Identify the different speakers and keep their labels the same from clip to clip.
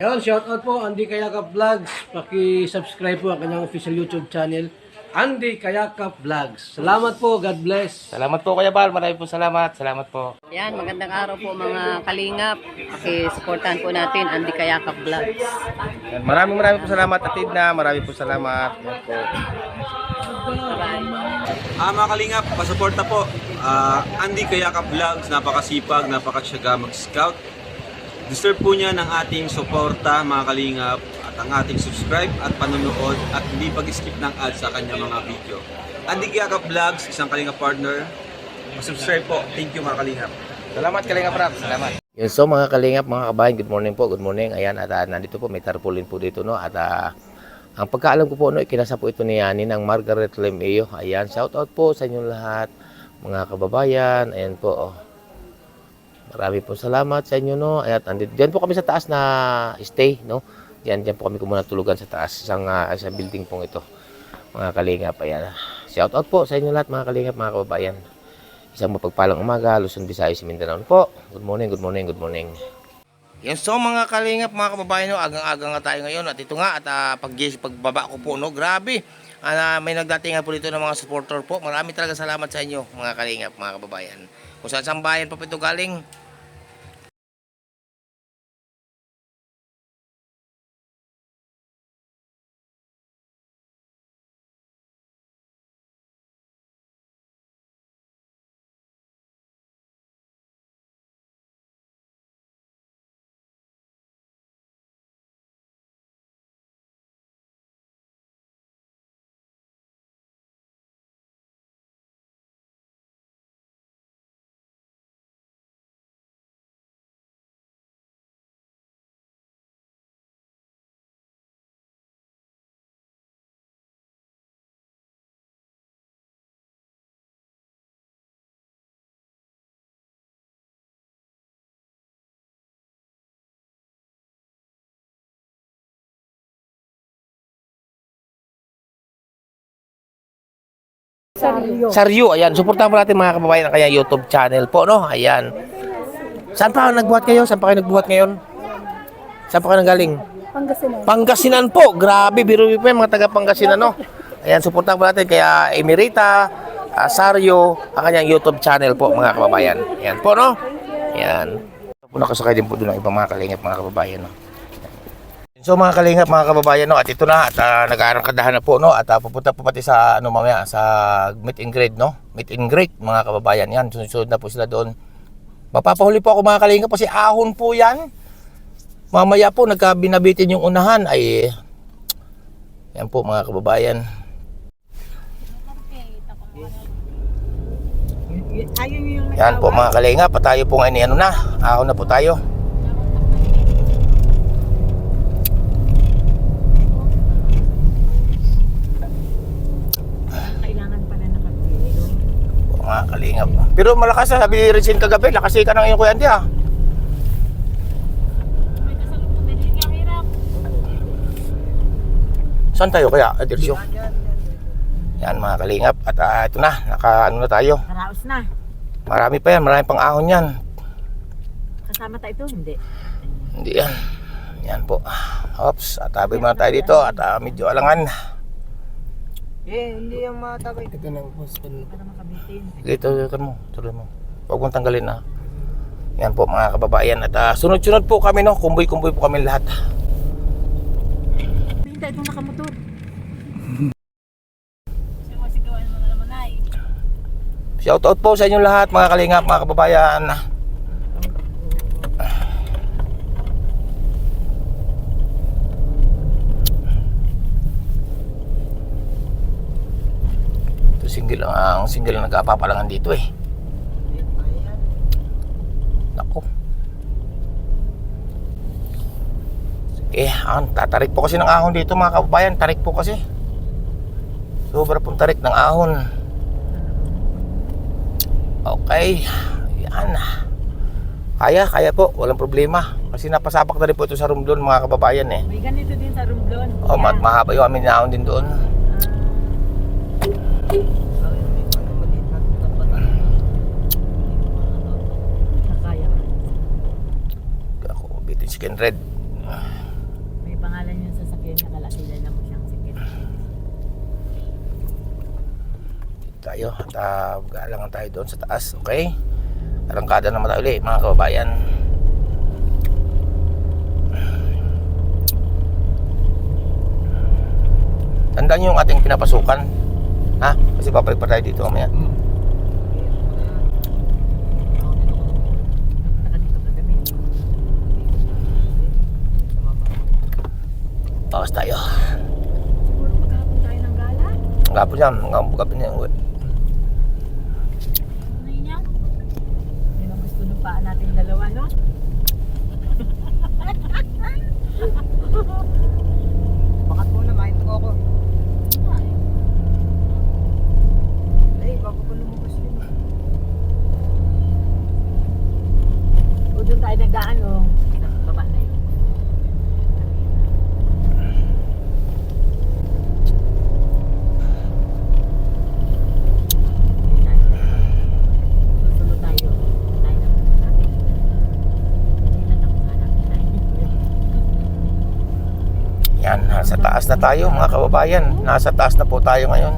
Speaker 1: Ayun, shoutout po Andy Kayakap Vlogs. Paki-subscribe po ang kanyang official YouTube channel, Andy Kayakap Vlogs. Salamat po, God bless.
Speaker 2: Salamat po Kuya Bal, maraming po salamat. Salamat po.
Speaker 3: Yan, magandang araw po mga kalingap. Paki-supportahan po natin Andy Kayakap Vlogs.
Speaker 2: Yan, maraming po salamat Atid na, maraming po salamat. Yan po.
Speaker 4: Mga kalingap, pasuporta po. Andy Kayakap Vlogs, napakasipag, napakasyaga mag-scout. Deserve po niya ng ating suporta mga kalingap at ang ating subscribe at panonood at hindi pag-skip ng ads sa kanya mga video. Andy Kayakap Vlogs, isang kalingap partner. Subscribe po. Thank you mga kalingap.
Speaker 2: Salamat Kalingap Rap, salamat. Yan, so mga kalingap, mga kabayan, good morning po, good morning. Ayan, at nandito po, may tarpaulin po dito, no? At ang pagkaalam ko po, no, ikinasa po ito ni Yani ng Margaret Lemeo. Ayan, shout out po sa inyong lahat, mga kababayan. Ayan po, oh. Marami po salamat sa inyo, no? At andito, diyan po kami sa taas na stay, no? Diyan po kami kumuna tulugan sa taas, sa building pong ito, mga kalingap. Ayan, shout out po sa inyo lahat, mga kalingap, mga kababayan. Isang mapagpalang umaga, Luzon, Visayas, Mindanao po. Good morning, good morning, good morning. Yan, so mga kalingap, mga kababayan, no, agang-agang nga tayo ngayon. At ito nga, at pagbaba ko po, no, grabe. May nagdatingan po dito ng mga supporter po. Marami talaga salamat sa inyo, mga kalingap, mga kababayan. Kung saan bayan pa po ito galing. Saryo, ayan, suportahan po natin mga kababayan ang kanyang YouTube channel po, no? Ayan. Saan pa nagbuhat kayo? Saan pa kayo nagbuhat ngayon? Saan pa kayo nanggaling?
Speaker 5: Pangasinan.
Speaker 2: Pangasinan po. Grabe, biro po yung mga taga Pangasinan, no? Ayan, suportahan po natin kaya Emerita, Saryo, ang kanyang YouTube channel po, mga kababayan. Ayan po, no? Ayan. Po nakasakay din po doon ang ibang mga kalingap, mga kababayan, no? So mga kalingap, mga kababayan, no, at ito na, at nag-aarangkadahan na po, no, at pupunta po pati sa ano mamaya sa meet and greet, no, meet and greet, mga kababayan. Yan, sunod na po sila doon. Mapapahuli po ako, mga kalingap, kasi ahon po yan. Mamaya po nagkabinabitin yung unahan ay yan po, mga kababayan. Yan po, mga kalingap, at tayo po ngayon, ano na, ahon na po tayo. Mga kalingap. Pero malakas na, sabi ni Rizin kagabi, lakasi ka ng iyong kuya Andy, ha? Saan tayo kaya, Adirsyo? Yan mga kalingap, at ito na, naka ano na tayo.
Speaker 5: Karaos na.
Speaker 2: Marami pa yan, marami pang ahon yan.
Speaker 5: Kasama tayo ito? Hindi.
Speaker 2: Hindi yan. Yan po. Ops, at tabi muna tayo dito, at medyo alangan.
Speaker 1: Hindi yung matabay. Ito na
Speaker 5: Para makabitin.
Speaker 2: Sige, tuloy mo. Tuloy mo. Huwag mong tanggalin, ha. Yan po mga kababayan. At sunod-sunod po kami, no. Kumboy-kumboy po kami lahat.
Speaker 5: Hintay itong nakamotor.
Speaker 2: Shoutout po sa inyong lahat, mga kalingap, mga kababayan. Ang single na nagpapalangan dito, eh. Nako. Sige, tatarik po kasi ng ahon dito, mga kababayan. Tarik po kasi. Sobra pong tarik ng ahon. Okay. Yan. Kaya po. Walang problema. Kasi napasapak na rin po ito sa Romblon, mga kababayan, eh.
Speaker 5: May ganito din sa Romblon.
Speaker 2: O, mahaba yung aming ahon din doon.
Speaker 5: Nakaya.
Speaker 2: Ako, bitin chicken red.
Speaker 5: Kaya nakalakilala mo siyang second.
Speaker 2: Tayo at galangan tayo doon sa taas, okay? Arangkada naman tayo ulit mga kababayan. Tandaan nyo yung ating pinapasukan, ha? Kasi papalik pa tayo dito mamaya.
Speaker 5: Nakadito kagabi.
Speaker 2: Bawas tayo.
Speaker 5: Siguro maghapon tayo ng gala.
Speaker 2: Gapon yan, gapon yan.
Speaker 5: Yun ang gusto ng paa natin dalawa, no?
Speaker 6: Bakat mo na, mainto ako. Ay, bago pa lumabas yun.
Speaker 5: O doon tayo nagdaan, oh. Baba na yun. Susunod tayo. Tayo na muna natin. Hindi na nakuha natin tayo.
Speaker 2: Yan, nasa taas na tayo mga kababayan. Nasa taas na po tayo ngayon.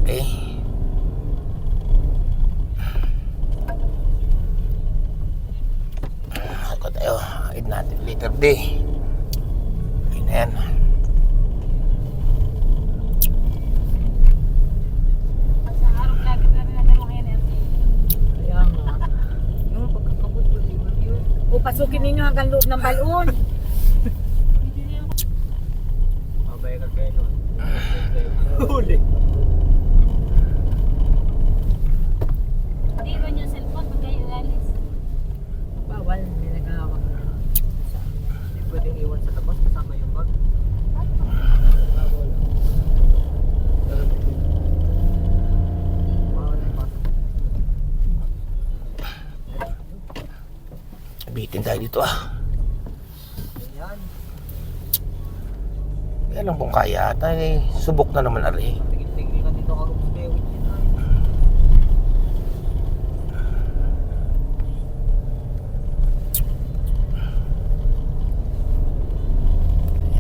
Speaker 2: Okay. Ako tayo. Hide natin later day. Ayun na yan.
Speaker 5: Kaya nga.
Speaker 6: Yung pagkakabot ko, yun.
Speaker 5: O, pasukin ninyo hanggang loob ng balon.
Speaker 6: Mabay ka kayo nun. Huli.
Speaker 5: Bawal, may naghahawak na.
Speaker 6: Hindi pwedeng iwan sa labas kasama yung bag. Bawal ang bag.
Speaker 2: Bitin tayo dito ah.
Speaker 6: Yan.
Speaker 2: Kaya lang kung kaya. Tayo subok na naman ari.
Speaker 6: Tigil-tigil ka dito ka rumus kayo.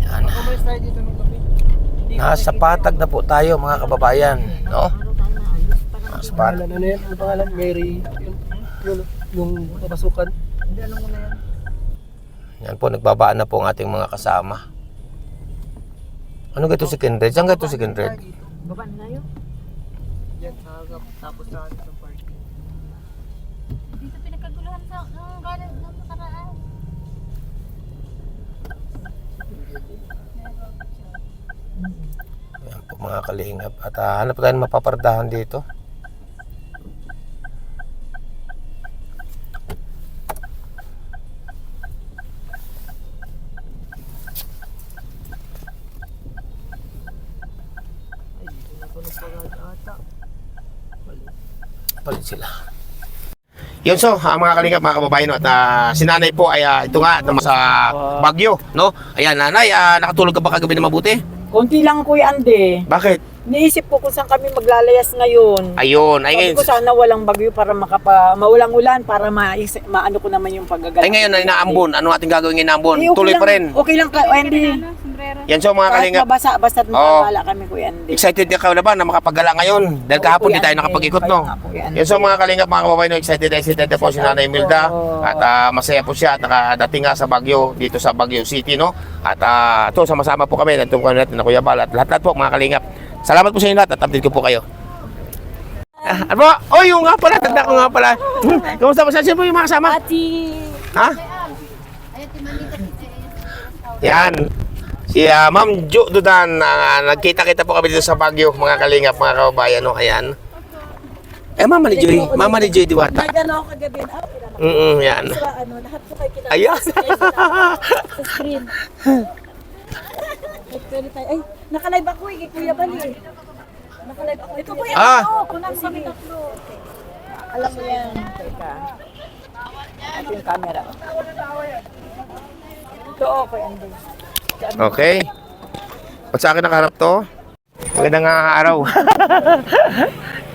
Speaker 2: Yan.
Speaker 6: Umalis tayo dito ng gabi. Hindi ko
Speaker 2: Nasa
Speaker 6: nakikita
Speaker 2: patag na po tayo mga kababayan. No?
Speaker 5: Araw tayo na ayos. Parang
Speaker 2: Nasa
Speaker 6: yung
Speaker 2: patag.
Speaker 6: pangalan. Ano yan? Ano pangalan? Mary. Yung papasukan. Hindi, alam mo na yan.
Speaker 2: Yan po, nagbabaan na po ang ating mga kasama. Ano gaito si Kindred? Saan gaito si Kindred?
Speaker 5: baba na tayo.
Speaker 6: Yan, sa agap. Tapos sa ano ng parking.
Speaker 7: Dito pinagkaguluhan sa galing ng nakaraan.
Speaker 2: Yan po mga kalingap. At hanap tayo ng mapapardahan dito.
Speaker 6: Ay, dito na ito nagpagad ata.
Speaker 2: Palit sila. Yun so, mga kalingap, mga kababayan, no, at si nanay po ay ito nga sa Baguio, no? Ayan, nanay, nakatulog ka ba kagabi na mabuti?
Speaker 5: Konti lang, Kuya Ande.
Speaker 2: Bakit?
Speaker 5: Niisip ko kung saan kami maglalayas ngayon.
Speaker 2: Ayun, ay
Speaker 5: Sabi
Speaker 2: ngayon,
Speaker 5: ko sana walang bagyo para maulang ulan para maano ko naman yung paggagala.
Speaker 2: ay ngayon ay naambon. Ano ating gagawin ngayon naambon?
Speaker 5: Eh, okay
Speaker 2: Tuloy
Speaker 5: lang,
Speaker 2: pa rin.
Speaker 5: Okay lang, Kuya Ande.
Speaker 2: Yan so, mga
Speaker 5: Kahit
Speaker 2: kalingap,
Speaker 5: mabasa, basta't
Speaker 2: Oo.
Speaker 5: makakala kami, Kuya Ande.
Speaker 2: excited ka ba na makapagala ngayon? Dahil
Speaker 5: Oo,
Speaker 2: kahapon
Speaker 5: Kuya
Speaker 2: di tayo
Speaker 5: Ande.
Speaker 2: nakapag-ikot,
Speaker 5: Kaya
Speaker 2: no?
Speaker 5: nga, Kuya Ande.
Speaker 2: Yan so, mga kalingap, mga kababayan, no, excited na po si Nanay Milda.
Speaker 5: Oo.
Speaker 2: At masaya po siya at nakadating nga sa Baguio, dito sa Baguio City, no? At ito, sama-sama po kami. Nandito po kami natin na Kuya Bal at lahat-lahat po, mga kalingap. Salamat po sa inyo lahat at update ko po kayo. Ano po? Oh, yung nga pala, tanda ko nga pala. Kamusta po? Saan po yung mga kasama?
Speaker 5: Ati.
Speaker 2: Ha? Yan. Si Ma'am Jo Dudan, nagkita-kita po kami dito sa Baguio, mga kalingap, mga kababayan, no? Ayan. Eh, Mama ni Joy. Mama ni Joy Diwata.
Speaker 5: Nagano ako kagabi.
Speaker 2: Yan.
Speaker 5: Ano, lahat ko kayo kinakita.
Speaker 2: Ayan.
Speaker 5: Sa screen. Pwede tayo. Ay, nakalive ako eh, kay Kuya Bali. Nakalive ako. Ito Kuya, kunang kami tatlo. Alam mo yan. Teka. Ito yung camera. Ito Kuya Andy.
Speaker 2: Okay. At sa akin nakaharap to. Magandang araw.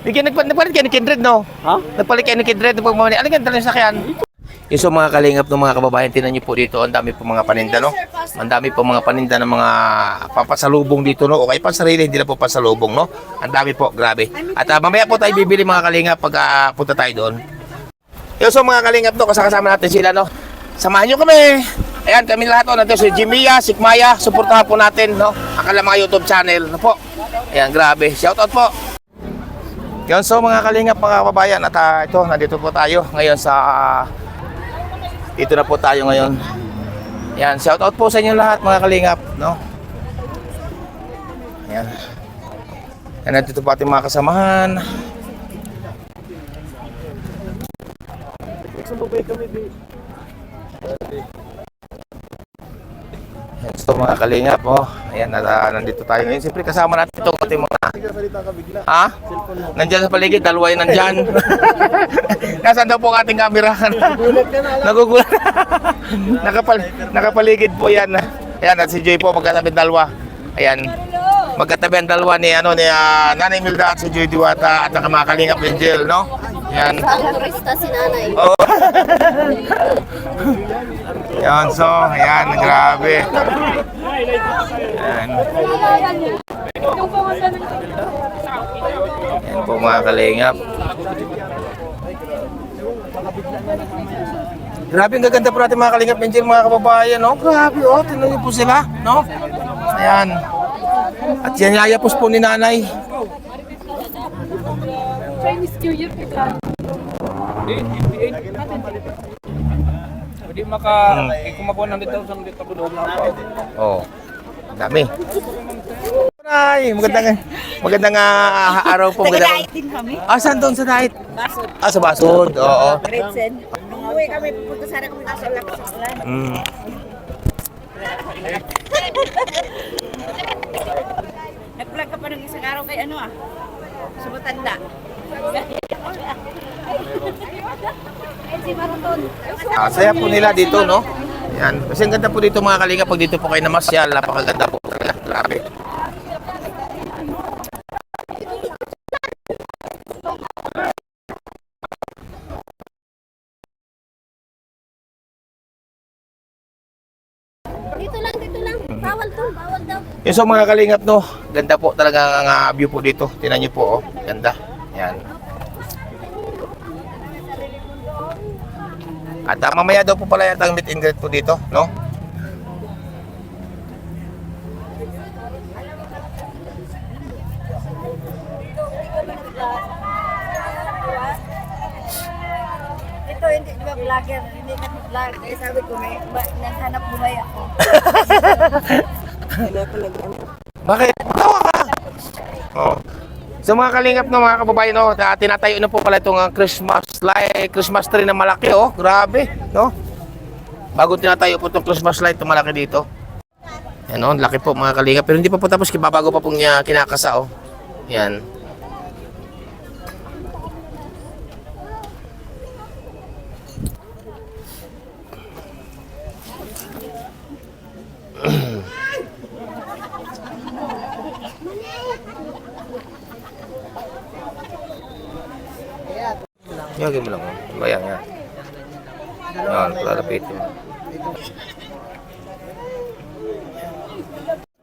Speaker 2: Nagpalit kayo ni Kindred, no?
Speaker 1: Ha?
Speaker 2: Nagpalit kayo ni Kindred. Ano yung dalang sakyan? Yung so mga kalingap ng mga kababayan, tinan niyo po dito, ang dami po mga paninda, no? Ang dami po mga paninda ng mga papasalubong dito, no? Okay, pansarili, hindi na po pasalubong, no? Ang dami po, grabe. At mamaya po tayo bibili mga kalingap pag punta tayo doon. Yung so mga kalingap, no? Kasama natin sila, no? Samahan niyo kami. Ayan, kami lahat, no? Nandito si Jimia, si Maya, suportahan po natin, no? Ang kanilang mga YouTube channel, no po? Ayan, grabe. Shoutout po. Yun, so mga kalingap, mga kababayan, at ito, nandito po tayo ngayon sa dito na po tayo ngayon. Yan, shout out po sa inyo lahat mga kalingap, no? Yan. Yan, nandito po ating mga kasamahan. Yan, so mga kalingap, oh. Ayan, nandito tayo ngayon. Siyempre kasama natin itong ating mga... Ha? Nandyan sa paligid, dalawa yun nandyan. Nasaan daw po ang ating camera? Nagugulat. Nakapaligid po yan. Ayan, at si Joy po, magkatabi dalawa. Ayan. Magkatabi ang dalawa ni Nanay Milda at si Joy Diwata at ang mga kalingap Angel, no? Ayan.
Speaker 7: Turista si nanay.
Speaker 2: Oh. Yan, so, ayan, grabe. Ayan. Ayan po mga kalingap. Grabe, ang gaganda po natin mga kalingap Angel, mga kababayan, no? Grabe, oh, tingnan niyo po sila, no? Ayan. At yan, yayapos po ni nanay.
Speaker 5: Chinese New Year kita.
Speaker 6: Hindi kumakuha ng 100,000 dito po doon.
Speaker 2: Oh. Dami. Ay, magandang araw po.
Speaker 5: Nag-dieting kami.
Speaker 2: Saan doon sa diet? Basod. Sa Basod. Oo.
Speaker 5: Gretchen. Nung uwi kami, pupunta sana kami kaso lakas sa ulan. Nag-vlog ka pa ng isang araw kay sa Matanda.
Speaker 2: Saya po nila dito, no? Yan. Kasi ang ganda po dito mga kalinga. Pag dito po kayo namasyal, napakaganda po. Grabe.
Speaker 7: Dito lang. Bawal daw.
Speaker 2: Yung so mga kalingap, no? Ganda po talaga ang view po dito. Tingnan niyo po, oh. Ganda. Yan. At mamaya daw po pala yata ang meet and greet po dito, no?
Speaker 5: Ito, hindi ba vlogger? Hindi na vlog. Eh, sabi ko, naghanap buhay ako.
Speaker 2: Bakit? Tawa ka! Oh. So mga kalingap na mga kababayan, no, tinatayo na po pala itong Christmas tree na malaki, oh. Grabe, no? Bago tinatayo po itong Christmas light na malaki dito. Yan, oh, laki po mga kalingap. Pero hindi pa po tapos, bago pa po niya kinakasa, oh. Yan. Yagin mo lang, oh. Bayang yan. Yan, palalapitin mo.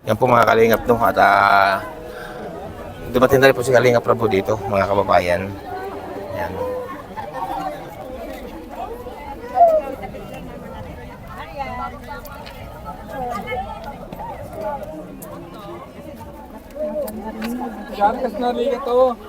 Speaker 2: Yan po mga kalingap, no? At dumating na rin po si Kalingap Prabhu dito, mga kababayan. Yan.
Speaker 6: Gatas na liga to.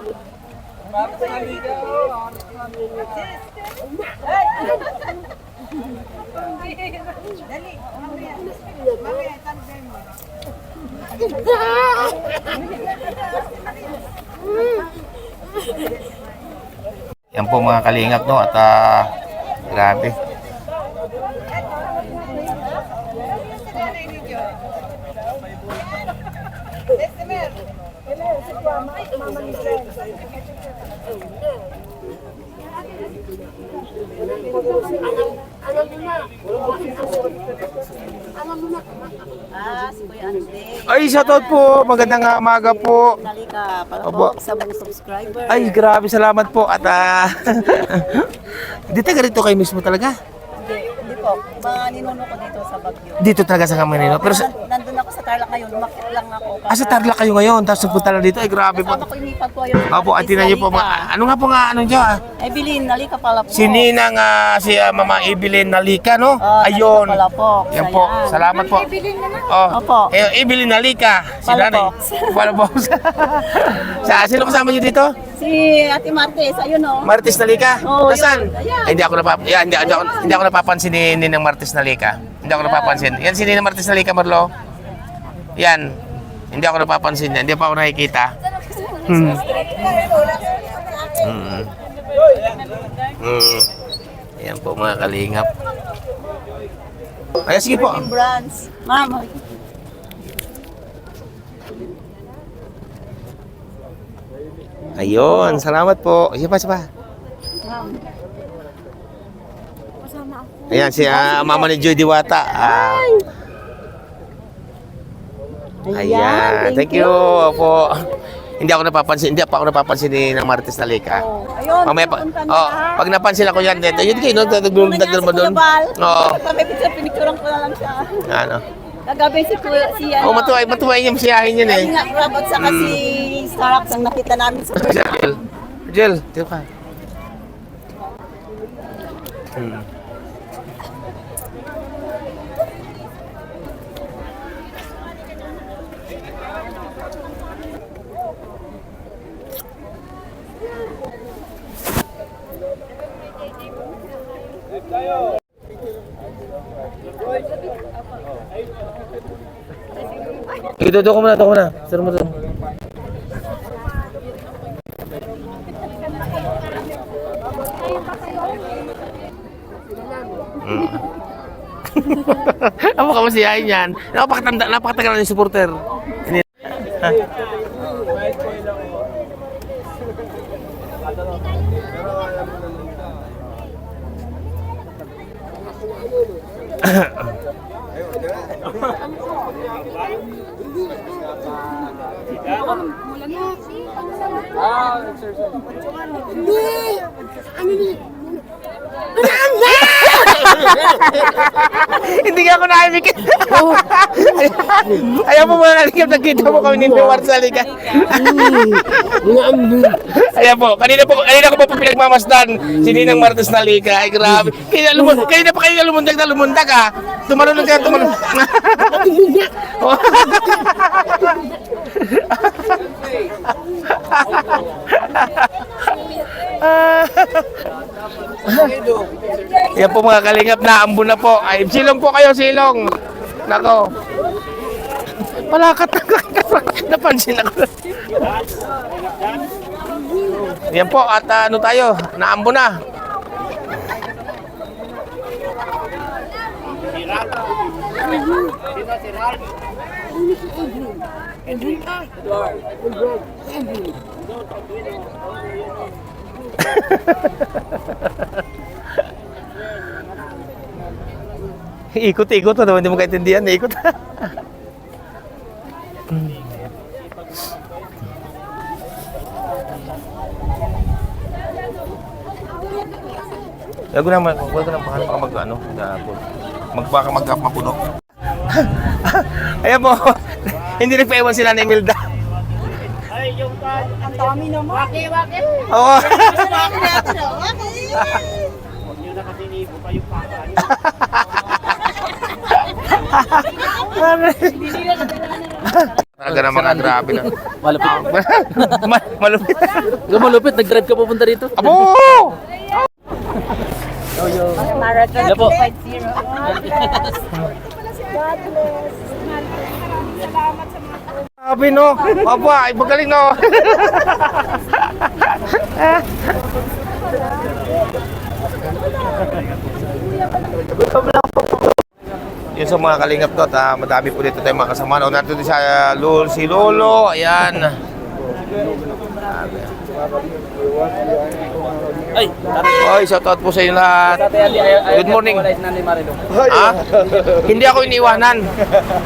Speaker 2: Yan po mga kalingap, no? At grabe.
Speaker 5: Si Kuya Andy.
Speaker 2: Ay, shoutout po. Magandang umaga po.
Speaker 5: Nalika, para
Speaker 2: Opo.
Speaker 5: po sa mga subscriber.
Speaker 2: Ay, grabe. Salamat po. At, di taga rito kayo mismo talaga?
Speaker 5: Hindi po. Mga ninuno ko dito sa Baguio.
Speaker 2: Dito talaga sa Camarines. Pero sa,
Speaker 5: Nandun ako sa Tarlac ngayon, lumakit lang ako.
Speaker 2: sa Tarlac kayo ngayon, tapos nagpunta lang dito. Ay, grabe po.
Speaker 5: Kasama ko yung ipag ko yun.
Speaker 2: Opo, at tinan niyo po. Ano nga po nga, ano dyan?
Speaker 5: Evelyn, nalika pala po.
Speaker 2: Si Ninang, si Mama Evelyn Nalika, no?
Speaker 5: Oh,
Speaker 2: Ayun.
Speaker 5: nalika pala po.
Speaker 2: Yan po.
Speaker 5: Sayang.
Speaker 2: Salamat po. Oh.
Speaker 5: Opo.
Speaker 2: Evelyn Nalika. Si Nanay.
Speaker 5: Palabox.
Speaker 2: Palabox. Sino kasama niyo dito?
Speaker 5: Si Ate Martes, ayun o.
Speaker 2: Martes Nalika?
Speaker 5: Oo,
Speaker 2: Nasaan?
Speaker 5: yun. Ayan.
Speaker 2: Ay, hindi ako napapansin ni Ninang Martes Nalika. Hindi ako napapansin. Yan si Ninang Martes Nalika, Marlo. Yan. Hindi ako napapansin yan. Hindi pa ako nakikita. Ayan po mga kalingap. Ay, sige po.
Speaker 5: Brands. Ma'am,
Speaker 2: Ayun, salamat po. Siya pa. Ayan, si mama ni Joy Diwata. Ayan, thank you po. Hindi pa ako napapansin ni ng Martes Nalika.
Speaker 5: ayun.
Speaker 2: Mamaya pa,
Speaker 5: pupunta na.
Speaker 2: pag napansin ako yan, yun kayo, no? Dagdag mo doon. Oo.
Speaker 5: May picture, pinicturean ko na lang siya.
Speaker 2: Ano?
Speaker 5: Nagabi si
Speaker 2: Oh, matuway yung siyahin yun eh.
Speaker 5: Kasi nga, Rob, at saka si Starbucks ang nakita namin sa
Speaker 2: Jel, dito ka. Ito ko muna. Sir mo doon. Ako ka masiyahin yan. Napakatagal ng supporter. Hindi ka ako naimikit. Ayaw mo mga naligap, nagkita mo kami ni Martes Nalika. Ayan po, kanina ko po pinagmamasdan si Ninang Martes Nalika. Ay grabe. Kanina pa kayo lumundag ha. Tumalunod ka. Yan po mga kalingap, naambo na po. Ay, silong po kayo, silong. Nako. Palakat napansin ako. Yan po, at ano tayo, naambo na. Ikot-ikot, ano, hindi mo kaintindihan, ikot. Huwag ko naman mag-ano, magpapuno. Ayan po, hindi nagpa-ewan sila na Imelda.
Speaker 5: Ang dami naman. Waki.
Speaker 2: Oo. Talaga naman ang grabe na.
Speaker 6: Malupit.
Speaker 2: Malupit.
Speaker 6: Malupit, nag-drive ka pupunta rito.
Speaker 2: Abo!
Speaker 5: Marathon
Speaker 6: Yan po.
Speaker 5: 250.
Speaker 2: Sabi no, papa, ay magaling no. Yun sa mga kalingap to, madami po dito tayong mga kasama. O natin sa si Lolo, ayan.
Speaker 6: Ay,
Speaker 2: Oy, shoutout po sa inyo lahat. Good morning. Ah? Hindi ako iniwanan.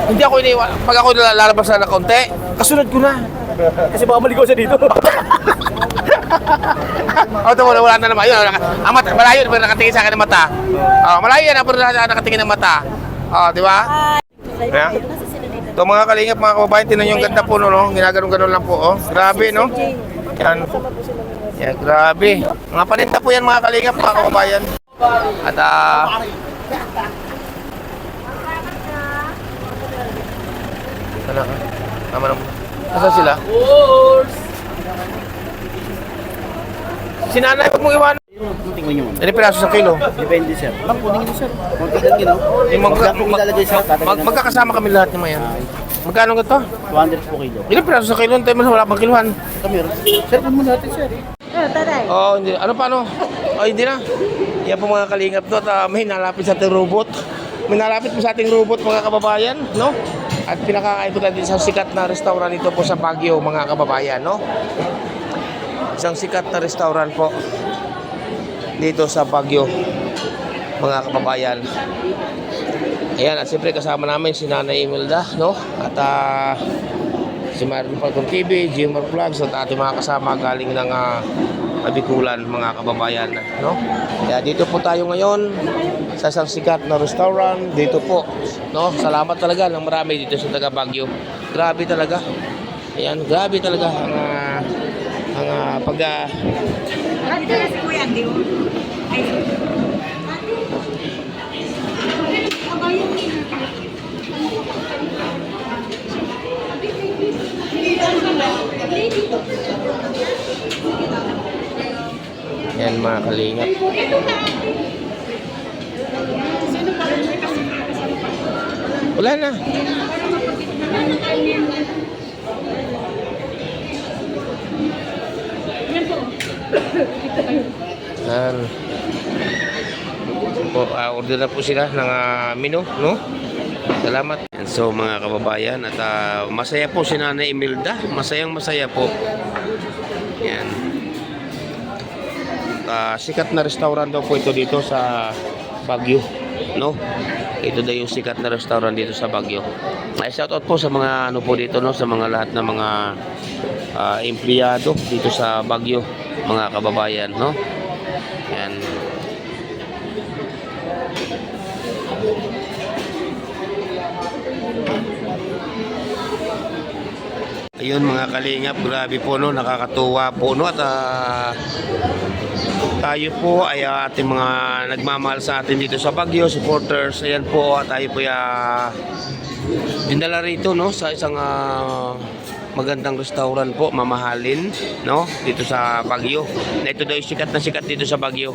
Speaker 2: Hindi ako iniwanan. Pag ako lalabas na konti, kasunod ko na.
Speaker 6: kasi baka maligaw siya dito.
Speaker 2: Oh, ito wala na naman. Ayun, ang mata, malayo na nakatingin sa akin ng mata. Oh, malayo na pero nakatingin ng mata. Oh, di ba? Yeah. Ito mga kalingap, mga kababayan, tinan yung ganda po, no? Ginaganon-ganon lang po, oh. Grabe, no? Yan. Yan, grabe. Mga paninda po yan, mga kalingap, mga kababayan. At, Sana ka? Tama naman. Nasaan sila? Si nanay, huwag mong iwanan.
Speaker 6: Tingnan nyo.
Speaker 2: Ini piraso sa kilo.
Speaker 6: Depende sir. Lang po ningin sir. Konti lang gino. Ilalagay sa
Speaker 2: Magkakasama kami lahat ng mayan. Magkano ito?
Speaker 6: 200 po kilo.
Speaker 2: Ilang piraso sa kilo? Tayo man wala pang kiluhan.
Speaker 6: Kami sir, kung mo natin sir.
Speaker 2: Oh, hindi. Ano paano? Oh, hindi na. Yan po mga kalingap no. At may nalapit sa ating robot. May nalapit po sa ating robot mga kababayan, no? At pinakakain po natin sa sikat na restaurant dito po sa Baguio mga kababayan, no? Isang sikat na restaurant po dito sa Baguio mga kababayan. Ayan, at siyempre kasama namin si Nanay Imelda, no? At si Marilyn Falcon TV, Jimmer Vlogs at ating mga kasama galing ng Mabikulan mga kababayan, no? Kaya dito po tayo ngayon sa isang sikat na restaurant dito po, no? Salamat talaga ng marami dito sa taga Baguio. Grabe talaga. Ayan, grabe talaga ang pag yan mga kalingap. Wala na. Yan. Po, order na po sila ng menu, no? Salamat. So mga kababayan, at masaya po si Nanay Imelda. Masayang-masaya po. Yan. Sikat na restaurant daw po ito dito sa Baguio, no? Ito daw yung sikat na restaurant dito sa Baguio. Ay shoutout po sa mga ano po dito, no, sa mga lahat ng mga empleyado dito sa Baguio, mga kababayan, no? Yan. Ayun mga kalingap, grabe po, no, nakakatuwa po, no, at tayo po ay ating mga nagmamahal sa atin dito sa Baguio, supporters. Ayan po, tayo po dinala rito, no, sa isang magandang restaurant po, mamahalin, no, dito sa Baguio. Na ito daw yung sikat dito sa Baguio.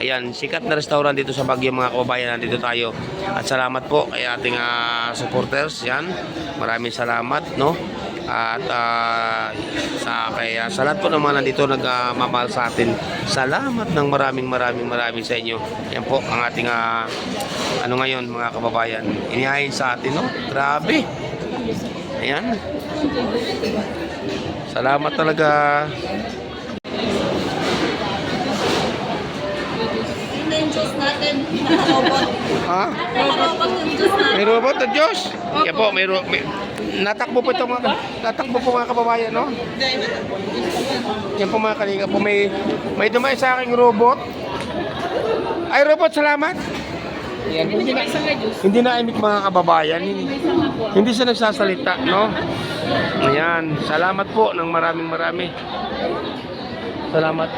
Speaker 2: Ayan, sikat na restaurant dito sa Baguio mga kababayan, nandito tayo. At salamat po kay ating supporters, yan. Maraming salamat, no. At sa lahat po ng mga nandito nagmamahal sa atin, salamat ng maraming sa inyo. Yan po ang ating ano ngayon mga kababayan, inihain sa atin, no? Grabe. Ayan. Salamat talaga. Ha? May robot na Diyos? Yan po, may natakbo po ito mga kababayan, no? Yan po mga kalingap po, may dumay sa aking robot. Ay robot, salamat. Yan. Hindi na imik mga kababayan. Hindi siya nagsasalita, no? Ayan, salamat po ng marami. Salamat.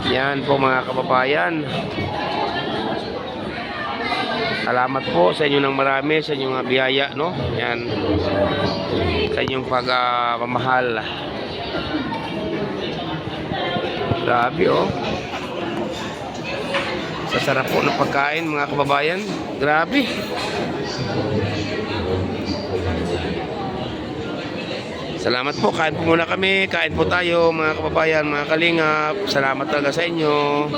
Speaker 2: Yan po mga kababayan. Salamat po sa inyo ng marami, sa inyong biyaya, no? Yan. Sa inyong pagmamahal. Grabe, oh. Sa sarap po ng pagkain mga kababayan. Grabe. Salamat po, kain po muna kami. Kain po tayo mga kababayan, mga kalingap. Salamat talaga sa inyo.